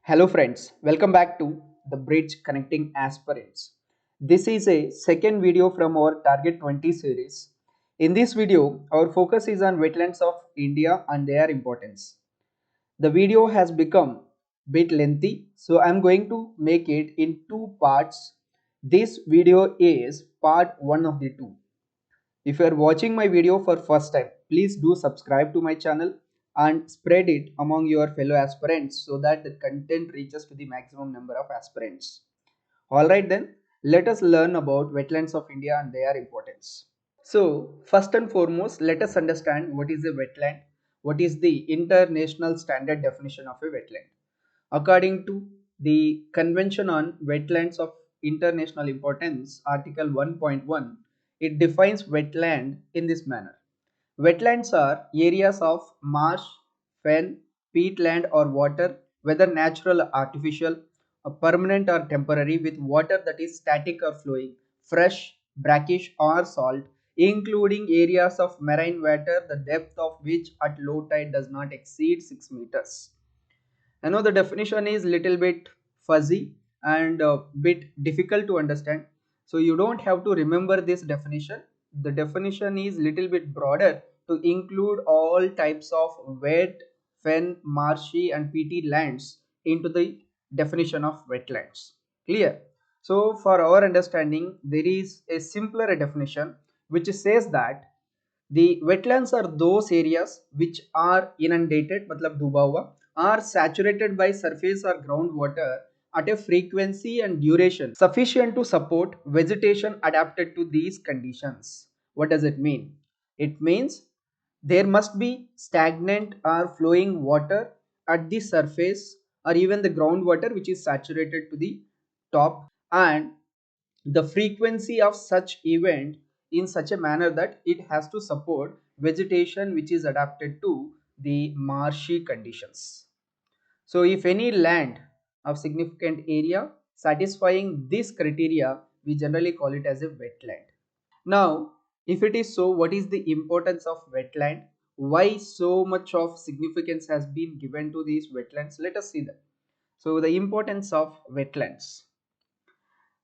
Hello friends, welcome back to the Bridge Connecting Aspirants. This is a second video from our Target 20 series. In this video, our focus is on wetlands of India and their importance. The video has become bit lengthy, so I'm going to make it in two parts. This video is part 1 of the 2. If you are watching my video for first time, please do subscribe to my channel and spread it among your fellow aspirants so that the content reaches to the maximum number of aspirants. Alright then, let us learn about wetlands of India and their importance. So, first and foremost, let us understand what is a wetland, what is the international standard definition of a wetland. According to the Convention on Wetlands of International Importance, Article 1.1, it defines wetland in this manner. Wetlands are areas of marsh, fen, peatland or water, whether natural or artificial, permanent or temporary, with water that is static or flowing, fresh, brackish or salt, including areas of marine water, the depth of which at low tide does not exceed 6 meters. I know the definition is little bit fuzzy and a bit difficult to understand. So you don't have to remember this definition. The definition is little bit broader to include all types of wet, fen, marshy and peaty lands into the definition of wetlands. Clear? So for our understanding, there is a simpler definition which says that the wetlands are those areas which are inundated, matlab डूबा हुआ, are saturated by surface or groundwater at a frequency and duration sufficient to support vegetation adapted to these conditions. What does it mean? It means there must be stagnant or flowing water at the surface or even the groundwater which is saturated to the top, and the frequency of such event in such a manner that it has to support vegetation which is adapted to the marshy conditions. So if any land of significant area satisfying this criteria, we generally call it as a wetland. Now, if it is so, what is the importance of wetland? Why so much of significance has been given to these wetlands? Let us see that. So the importance of wetlands.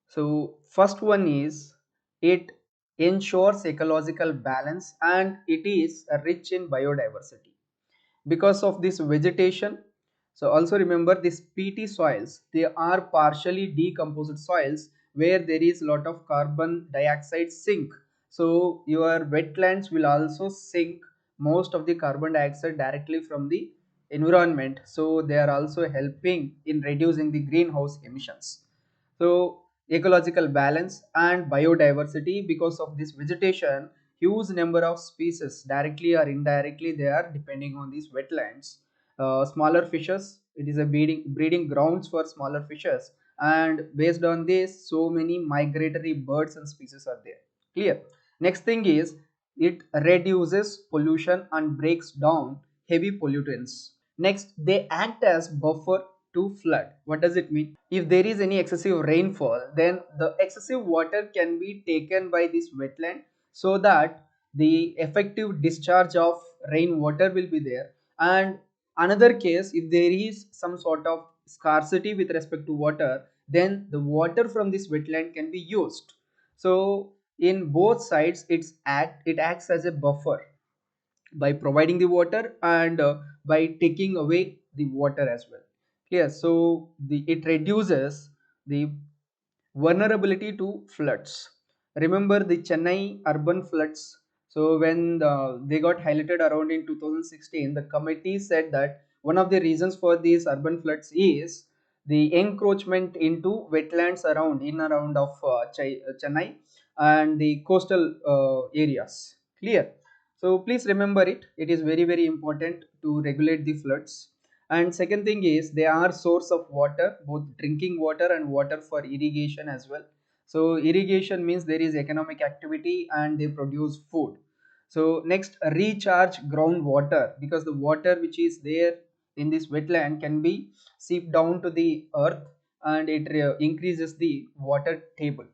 So first one is it ensures ecological balance and it is rich in biodiversity. Because of this vegetation, so also remember these peaty soils, they are partially decomposed soils where there is lot of carbon dioxide sink. So your wetlands will also sink most of the carbon dioxide directly from the environment, so they are also helping in reducing the greenhouse emissions. So ecological balance and biodiversity, because of this vegetation huge number of species directly or indirectly they are depending on these wetlands. Smaller fishes, it is a breeding grounds for smaller fishes, and based on this so many migratory birds and species are there. Clear? Next thing is it reduces pollution and breaks down heavy pollutants. Next, they act as buffer to flood. What does it mean? If there is any excessive rainfall, then the excessive water can be taken by this wetland so that the effective discharge of rainwater will be there. And another case, if there is some sort of scarcity with respect to water, then the water from this wetland can be used. So in both sides it acts as a buffer by providing the water and by taking away the water as well. Clear? So it reduces the vulnerability to floods. Remember the Chennai urban floods. So when they got highlighted around in 2016, the committee said that one of the reasons for these urban floods is the encroachment into wetlands around in around of Chennai and the coastal areas. Clear? So please remember it. It is very important to regulate the floods. And second thing is they are source of water, both drinking water and water for irrigation as well. So irrigation means there is economic activity and they produce food. So next, recharge groundwater, because the water which is there in this wetland can be seeped down to the earth and it increases the water table.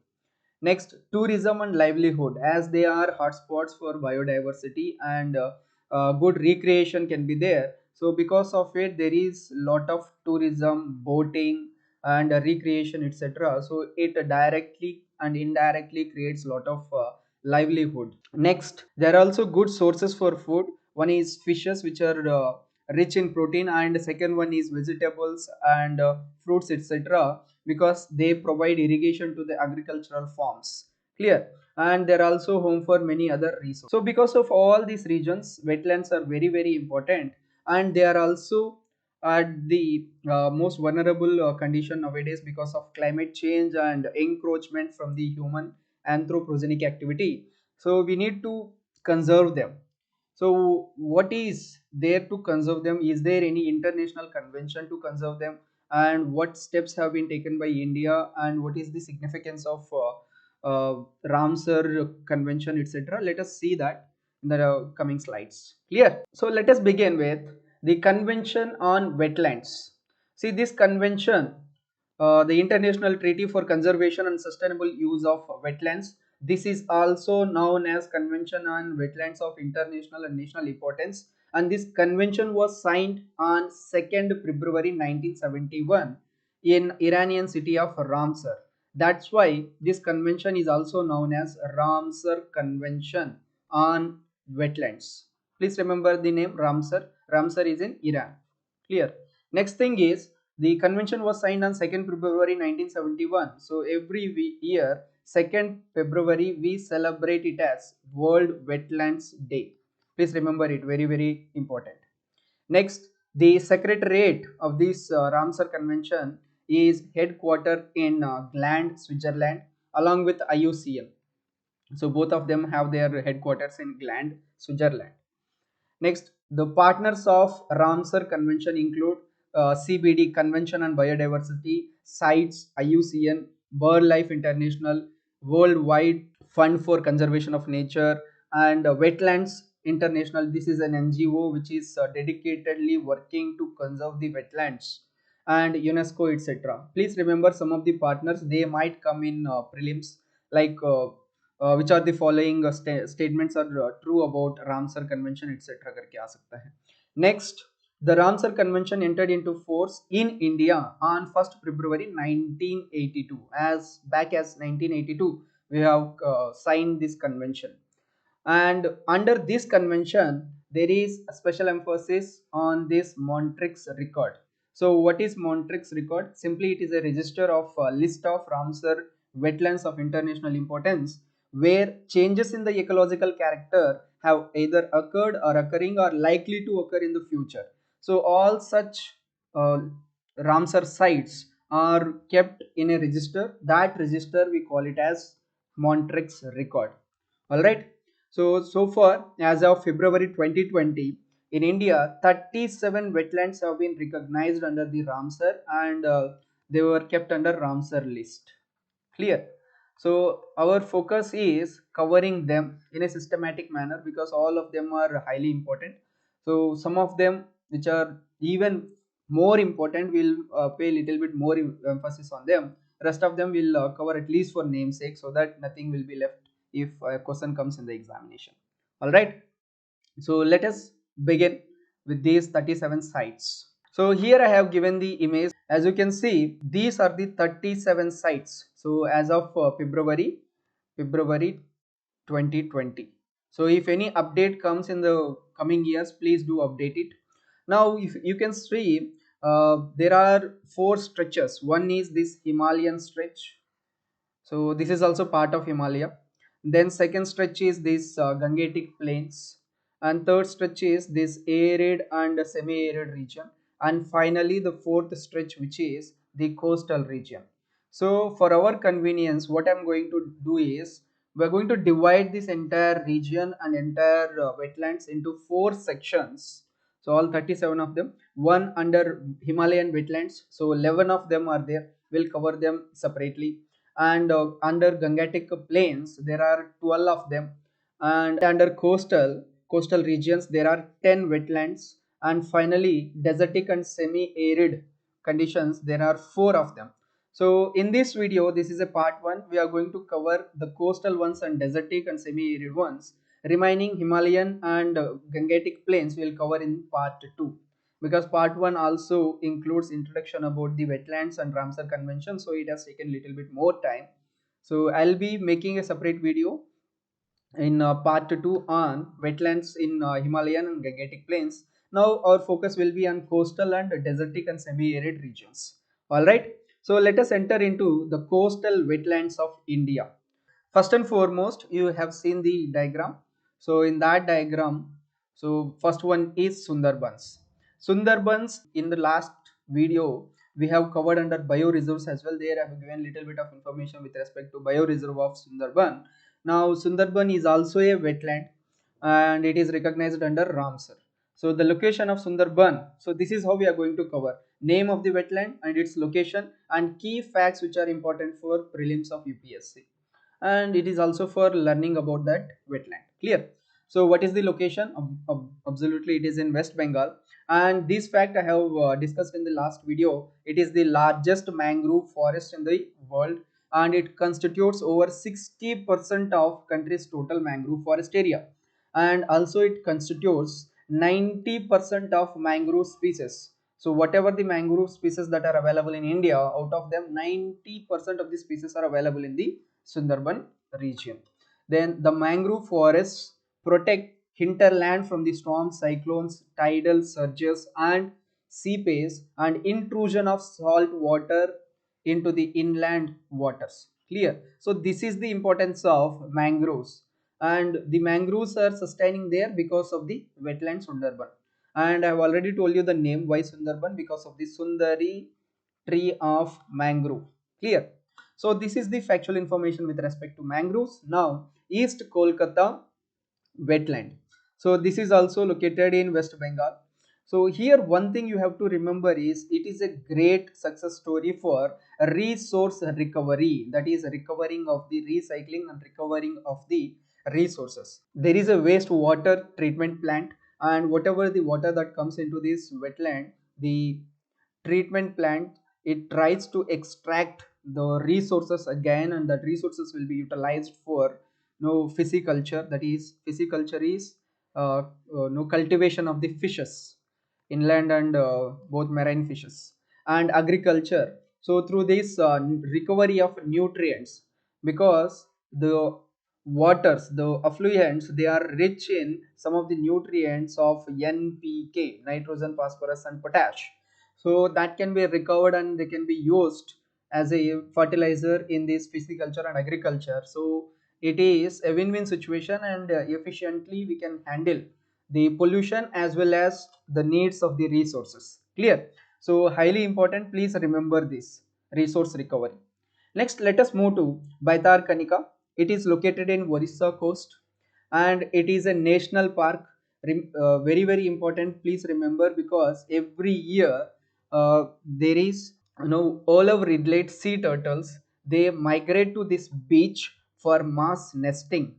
Next, tourism and livelihood, as they are hotspots for biodiversity and good recreation can be there. So because of it there is lot of tourism, boating and recreation, etc. So it directly and indirectly creates lot of livelihood. Next, there are also good sources for food. One is fishes, which are rich in protein, and second one is vegetables and fruits, etc. Because they provide irrigation to the agricultural farms. Clear? And they're also home for many other resources. So because of all these regions, wetlands are very very important, and they are also at the most vulnerable condition nowadays because of climate change and encroachment from the human anthropogenic activity. So we need to conserve them. So what is there to conserve them? Is there any international convention to conserve them? And what steps have been taken by India? And what is the significance of Ramsar convention, etc.? Let us see that in the coming slides. Clear? So let us begin with the Convention on Wetlands. See, this convention, the International Treaty for Conservation and Sustainable Use of Wetlands. This is also known as Convention on Wetlands of International and National Importance, and this convention was signed on 2nd February 1971 in Iranian city of Ramsar. That's why this convention is also known as Ramsar Convention on Wetlands. Please remember the name Ramsar. Ramsar is in Iran. Clear? Next thing is, the convention was signed on 2nd February 1971. So every year, 2nd February, we celebrate it as World Wetlands Day. Please remember it, very, very important. Next, the secretariat of this Ramsar Convention is headquartered in Gland, Switzerland, along with IUCN. So both of them have their headquarters in Gland, Switzerland. Next, the partners of Ramsar Convention include CBD, Convention on Biodiversity, CITES, IUCN, BirdLife International, Worldwide Fund for Conservation of Nature, and Wetlands International. This is an NGO which is dedicatedly working to conserve the wetlands, and UNESCO, etc. Please remember some of the partners, they might come in prelims, like which are the following statements are true about Ramsar Convention, etc. करके आ सकता है. Next, the Ramsar Convention entered into force in India on 1st February 1982. As back as 1982, we have signed this convention. And under this convention, there is a special emphasis on this Montreux record. So what is Montreux record? Simply it is a register of a list of Ramsar wetlands of international importance where changes in the ecological character have either occurred or occurring or likely to occur in the future. So all such uh, Ramsar sites are kept in a register. That register we call it as Montreux record. All right. So far, as of February 2020, in India, 37 wetlands have been recognized under the Ramsar, and they were kept under Ramsar list. Clear? So our focus is covering them in a systematic manner because all of them are highly important. So some of them which are even more important, will pay a little bit more emphasis on them. Rest of them will cover at least for namesake, so that nothing will be left if a question comes in the examination. All right. So let us begin with these 37 sites. So here I have given the image. As you can see, these are the 37 sites. So as of February 2020. So if any update comes in the coming years, please do update it. Now if you can see, there are four stretches. One is this Himalayan stretch, so this is also part of Himalaya. Then second stretch is this Gangetic plains, and third stretch is this arid and semi-arid region, and finally the fourth stretch, which is the coastal region. So for our convenience, what I'm going to do is, we're going to divide this entire region and entire wetlands into four sections. So all 37 of them, one under Himalayan wetlands, so 11 of them are there. We'll cover them separately. And under Gangetic plains there are 12 of them, and under coastal regions there are 10 wetlands, and finally desertic and semi arid conditions there are 4 of them. So in this video, this is a part 1, we are going to cover the coastal ones and desertic and semi arid ones. Remaining Himalayan and Gangetic plains we will cover in part 2. because part 1 also includes introduction about the wetlands and Ramsar convention, so it has taken little bit more time. So I'll be making a separate video in part 2 on wetlands in Himalayan and Gangetic plains. Now our focus will be on coastal and desertic and semi-arid regions. Alright, so let us enter into the coastal wetlands of India. First and foremost, you have seen the diagram. So in that diagram, so first one is Sundarbans. Sundarbans, in the last video we have covered under bioreserves as well. There I have given little bit of information with respect to bioreserve of Sundarban. Now Sundarban is also a wetland and it is recognized under Ramsar. So the location of Sundarban, so this is how we are going to cover name of the wetland and its location and key facts which are important for prelims of UPSC, and it is also for learning about that wetland. Clear? So what is the location? Absolutely, it is in West Bengal, and this fact I have discussed in the last video. It is the largest mangrove forest in the world, and it constitutes over 60% of country's total mangrove forest area, and also it constitutes 90% of mangrove species. So whatever the mangrove species that are available in India, out of them 90% of the species are available in the Sundarban region. Then the mangrove forests protect hinterland from the storms, cyclones, tidal surges, and seepays and intrusion of salt water into the inland waters. Clear? So this is the importance of mangroves, and the mangroves are sustaining there because of the wetland Sundarban. And I have already told you the name why Sundarban, because of the Sundari tree of mangrove. Clear? So this is the factual information with respect to mangroves. Now East Kolkata wetland. So this is also located in West Bengal. So here one thing you have to remember is it is a great success story for resource recovery, that is recovering of the recycling and recovering of the resources. There is a wastewater treatment plant, and whatever the water that comes into this wetland, the treatment plant, it tries to extract the resources again, and that resources will be utilized for pisciculture. That is, pisciculture is no cultivation of the fishes, inland and both marine fishes, and agriculture. So through this recovery of nutrients, because the waters, the effluents, they are rich in some of the nutrients of NPK, nitrogen, phosphorus, and potash. So that can be recovered and they can be used as a fertilizer in this pisciculture and agriculture. So it is a win-win situation, and efficiently we can handle the pollution as well as the needs of the resources. Clear? So highly important, please remember this resource recovery. Next, let us move to Baitar Kanika. It is located in Orissa coast, and it is a national park. Very very important, please remember, because every year there is olive ridley sea turtles, they migrate to this beach for mass nesting,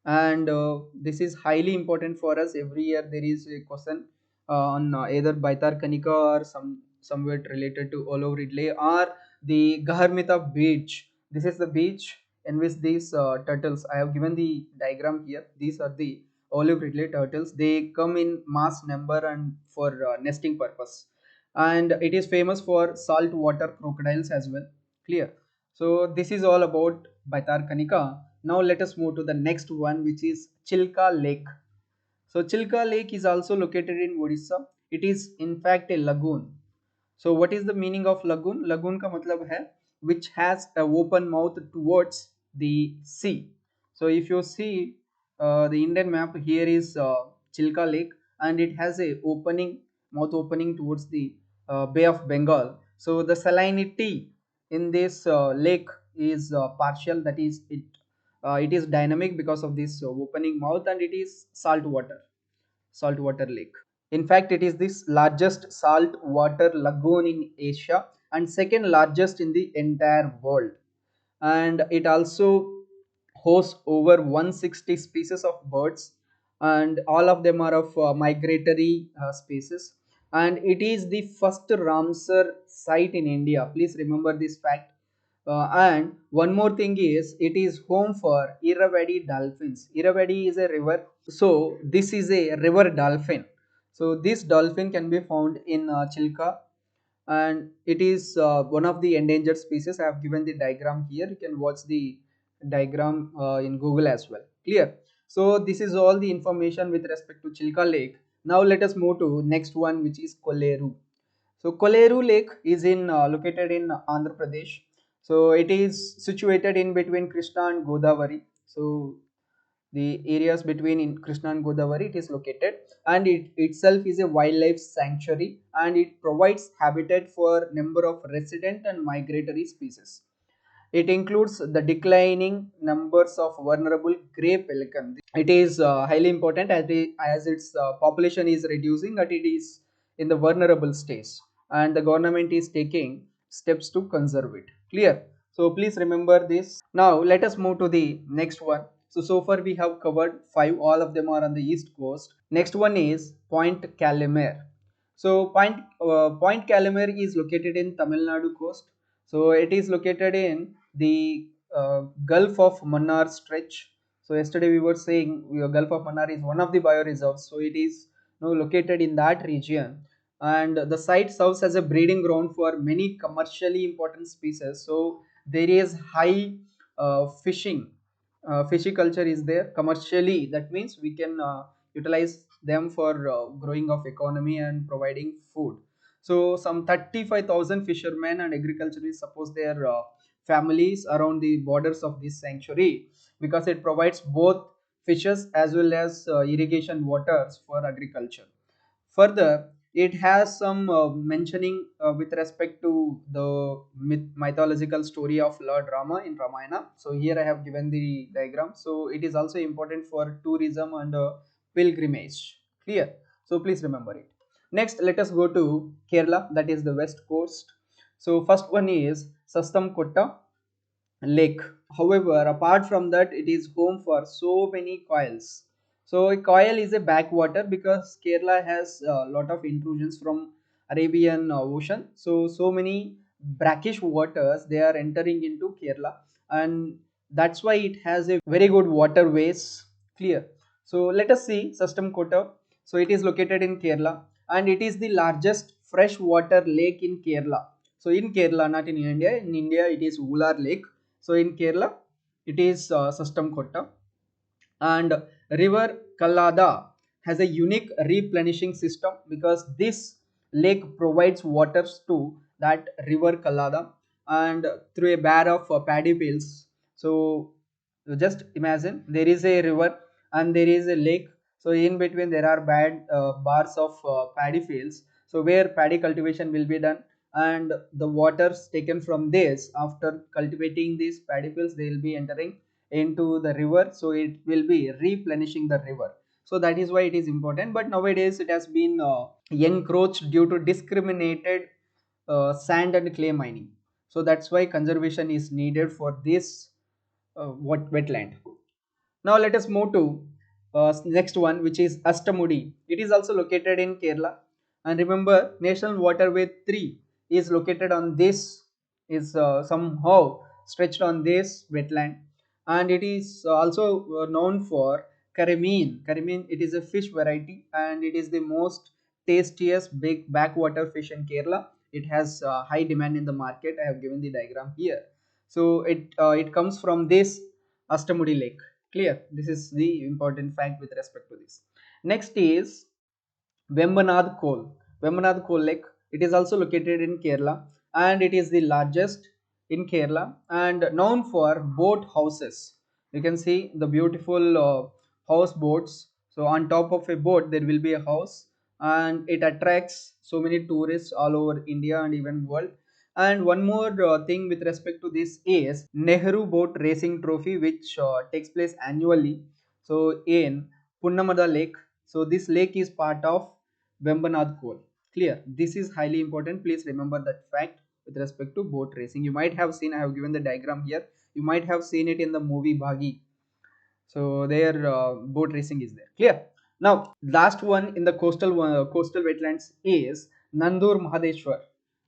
and this is highly important for us. Every year there is a question on either Baitar Kanika or somewhat related to Olive Ridley or the Gaharmita beach. This is the beach in which these turtles, I have given the diagram here. These are the Olive Ridley turtles. They come in mass number and for nesting purpose, and it is famous for saltwater crocodiles as well. Clear? So this is all about Baitar Kanika. Now let us move to the next one, which is Chilka Lake. So Chilka Lake is also located in Odisha. It is in fact a lagoon. So what is the meaning of lagoon? Lagoon ka matlab hai which has a open mouth towards the sea. So if you see the Indian map, here is Chilka Lake, and it has a opening mouth opening towards the Bay of Bengal. So the salinity in this lake is partial, that is it is dynamic because of this opening mouth, and it is saltwater lake. In fact, it is this largest saltwater lagoon in Asia and second largest in the entire world. And it also hosts over 160 species of birds, and all of them are of migratory species. And it is the first Ramsar site in India. Please remember this fact. And one more thing is, it is home for Irrawaddy dolphins. Irrawaddy is a river, so this is a river dolphin. So this dolphin can be found in Chilka, and it is one of the endangered species. I have given the diagram here. You can watch the diagram in Google as well. Clear? So this is all the information with respect to Chilka Lake. Now let us move to next one, which is Koleru. So Koleru Lake is in located in Andhra Pradesh. So it is situated in between Krishna and Godavari. So the areas between in Krishna and Godavari it is located, and it itself is a wildlife sanctuary, and it provides habitat for number of resident and migratory species. It includes the declining numbers of vulnerable grey pelican. It is highly important as its population is reducing, and it is in the vulnerable stage, and the government is taking steps to conserve it. Clear? So please remember this. Now let us move to the next one. So far we have covered five. All of them are on the east coast. Next one is Point Calumet. So Point Calumet is located in Tamil Nadu coast. So it is located in the Gulf of Mannar stretch. So yesterday we were saying Gulf of Mannar is one of the bioreserves. So it is located in that region, and the site serves as a breeding ground for many commercially important species. So there is high fishing. Fishiculture is there commercially. That means we can utilize them for growing of economy and providing food. So some 35,000 fishermen and agriculturists suppose their families around the borders of this sanctuary, because it provides both fishes as well as irrigation waters for agriculture. Further, it has some mentioning with respect to the mythological story of Lord Rama in Ramayana. So here I have given the diagram. So it is also important for tourism and pilgrimage. Clear? So please remember it. Next, let us go to Kerala, that is the west coast. So first one is Sastamkotta Lake. However, apart from that, it is home for so many coils. So a coil is a backwater because Kerala has a lot of intrusions from Arabian Ocean. So many brackish waters they are entering into Kerala, and that's why it has a very good waterways. Clear. So let us see Sastamkota. So it is located in Kerala, and it is the largest freshwater lake in Kerala. So in Kerala, not in India. In India, it is Ular Lake. So in Kerala, it is Sastamkota, and river Kallada has a unique replenishing system because this lake provides waters to that river Kallada, and through a bar of paddy fields. So just imagine there is a river and there is a lake. So in between there are bad bars of paddy fields. So where paddy cultivation will be done, and the waters taken from this after cultivating these paddy fields they will be entering into the river, so it will be replenishing the river. So that is why it is important, but nowadays it has been encroached due to discriminated sand and clay mining. So that's why conservation is needed for this wetland. Now let us move to next one, which is Astamudi. It is also located in Kerala. And remember, National Waterway 3 is located on this, is somehow stretched on this wetland. And it is also known for Karimeen. Karimeen, it is a fish variety, and it is the most tastiest big backwater fish in Kerala. It has high demand in the market. I have given the diagram here. So it comes from this Astamudi Lake. Clear? This is the important fact with respect to this. Next is Vembanad Coal. Vembanad Coal Lake. It is also located in Kerala, and it is the largest in Kerala and known for boat houses. You can see the beautiful house boats. So on top of a boat there will be a house, and it attracts so many tourists all over India and even world. And one more thing with respect to this is Nehru Boat Racing Trophy, which takes place annually. So in Punnamada Lake. So this lake is part of Vembanad Coal. Clear? This is highly important. Please remember that fact with respect to boat racing. You might have seen, I have given the diagram here. You might have seen it in the movie Bhagi. So their boat racing is there. Clear? Now, last one in the coastal wetlands is Nandur Mahadeshwar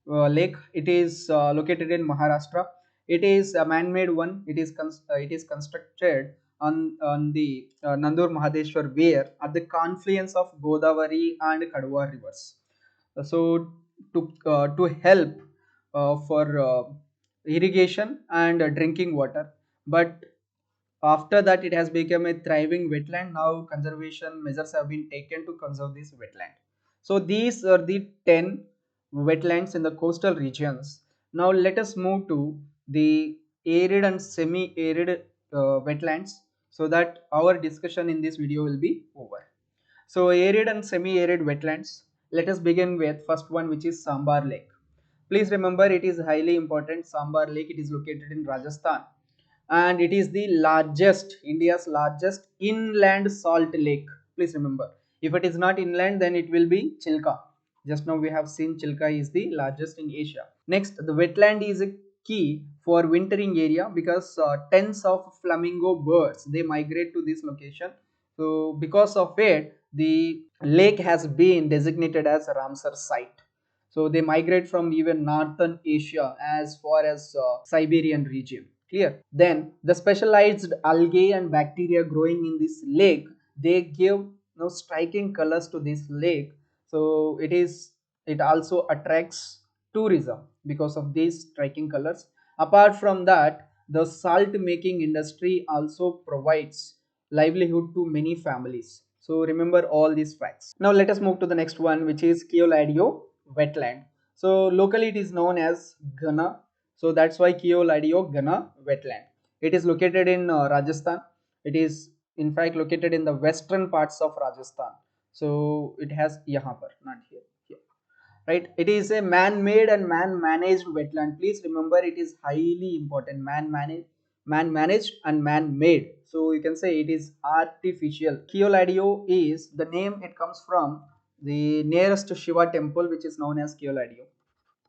Lake. It is located in Maharashtra. It is a man-made one. It is constructed on the Nandur Mahadeshwar Weir at the confluence of Godavari and Kadwa rivers. So to help for irrigation and drinking water, but after that it has become a thriving wetland. Now conservation measures have been taken to conserve this wetland. So these are the 10 wetlands in the coastal regions. Now let us move to the arid and semi-arid wetlands, so that our discussion in this video will be over. So arid and semi-arid wetlands. Let us begin with first one, which is Sambar Lake. Please remember, it is highly important. Sambar Lake, it is located in Rajasthan, and it is the largest, India's largest inland salt lake. Please remember, if it is not inland, then it will be Chilka. Just now we have seen Chilka is the largest in Asia. Next, the wetland is a key for wintering area because tens of flamingo birds, they migrate to this location. So because of it, the lake has been designated as a Ramsar site. So they migrate from even northern Asia as far as Siberian region. Clear? Then the specialized algae and bacteria growing in this lake, they give striking colors to this lake. So it also attracts tourism because of these striking colors. Apart from that, the salt making industry also provides livelihood to many families. So remember all these facts. Now let us move to the next one, which is Keoladio wetland. So locally it is known as Ghana. So that's why Keoladio Ghana wetland. It is located in Rajasthan. It is in fact located in the western parts of Rajasthan. So it has yahan par, not here. Here, right? It is a man-made and man-managed wetland. Please remember, it is highly important. Man-managed and man-made. So you can say it is artificial. Keoladio is the name. It comes from the nearest Shiva temple, which is known as Keoladio.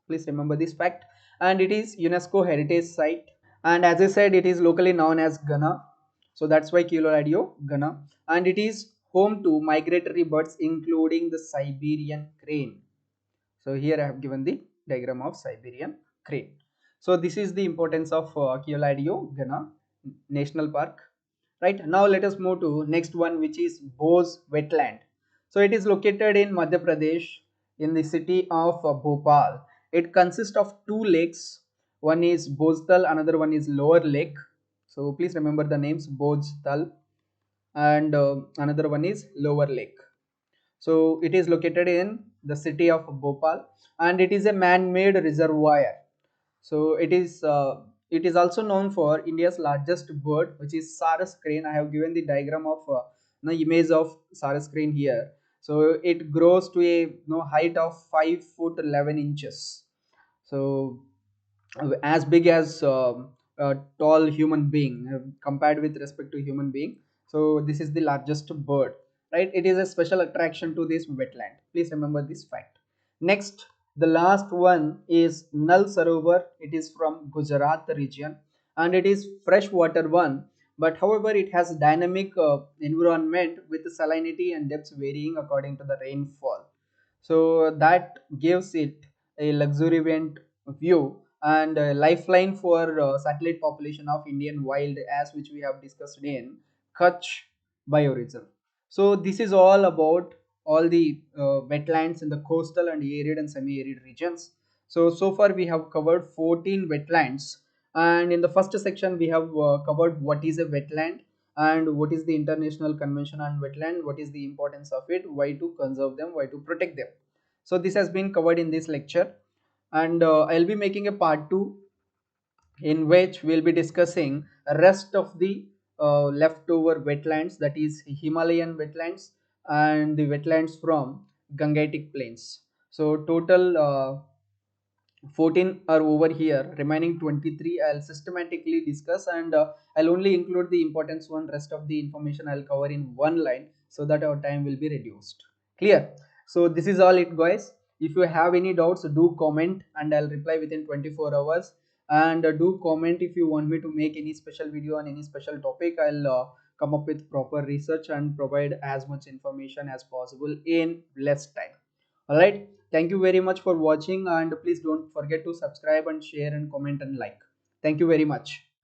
Please remember this fact. And it is UNESCO heritage site. And as I said, it is locally known as Ghana. So that's why Keoladio Ghana. And it is home to migratory birds, including the Siberian crane. So here I have given the diagram of Siberian crane. So this is the importance of Keoladio Ghana National Park. Right, now let us move to next one, which is Bose wetland. So it is located in Madhya Pradesh, in the city of Bhopal. It consists of two lakes. One is Bhojtal, another one is Lower Lake. So please remember the names, Bhojtal, and another one is Lower Lake. So it is located in the city of Bhopal, and it is a man-made reservoir. So it is also known for India's largest bird, which is Sarus crane. I have given the diagram of the image of Sarus crane here. So it grows to a height of 5 foot 11 inches. So as big as a tall human being, compared with respect to human being. So this is the largest bird, right? It is a special attraction to this wetland. Please remember this fact. Next, the last one is Nal Sarovar. It is from Gujarat region, and it is freshwater one, but however it has dynamic environment with salinity and depths varying according to the rainfall. So that gives it a luxuriant view and a lifeline for satellite population of Indian wild, as which we have discussed in Kutch bioreserve. So this is all about all the wetlands in the coastal and arid and semi-arid regions. So far we have covered 14 wetlands, and in the first section we have covered what is a wetland and what is the international convention on wetland, what is the importance of it, why to conserve them, why to protect them. So this has been covered in this lecture, and I'll be making a part 2 in which we'll be discussing rest of the leftover wetlands, that is Himalayan wetlands and the wetlands from Gangetic plains. So total 14 are over here, remaining 23 I'll systematically discuss, and I'll only include the importance one. Rest of the information I'll cover in one line so that our time will be reduced. Clear? So this is all it, guys. If you have any doubts, do comment and I'll reply within 24 hours. And do comment if you want me to make any special video on any special topic. I'll come up with proper research and provide as much information as possible in less time. All right, thank you very much for watching, and please don't forget to subscribe and share and comment and like. Thank you very much.